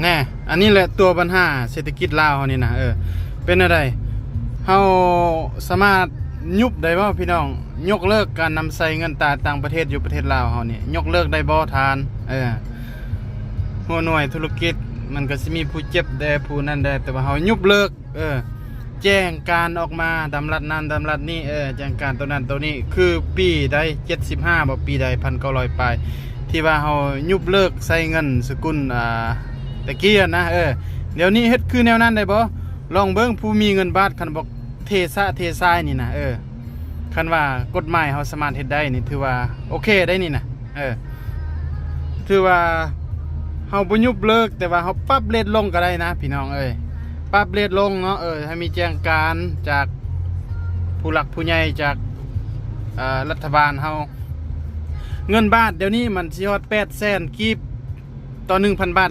แน่อันนี้แหละตัวปัญหาเศรษฐกิจลาวเฮานี่นะเป็นอะไรเฮาสามารถยุบได้บ่พี่น้องยกเลิกการนำใส่เงินตราต่างประเทศอยู่ประเทศลาวเฮานี่ยกเลิกได้บ่ทานหัวหน่วยธุรกิจมันก็สิมีผู้เจ็บได้ผู้นั้นได้แต่ว่าเฮายุบเลิกแจ้งการออกมาดำรัดนั้นดำรัดนี้แจ้งการตัวนั้นตัวนี้คือปีใด75บ่ปีใด1,900ปลายที่ว่าเฮายุบเลิกใส่เงินสกุลตะกี้นะเดี๋ยวนี้เฮ็ดคือแนวนั้นได้บ่ลองเบิ่งผู้มีเงินบาทคันบอกเททรายนี่นะคันว่ากฎหมายเฮาสามารถเฮ็ดได้นี่ถือว่าโอเคได้นี่นะถือว่าเฮาบ่ยุบเลิกแต่ว่าเฮาปรับเรทลงก็ได้นะพี่น้องปรับเรทลงเนาะให้มีแจ้งการจากผู้หลักผู้ใหญ่จากรัฐบาลเฮาเงินบาทเดี๋ยวนี้มันสิฮอด800,000กีบต่อ 1,000 บาท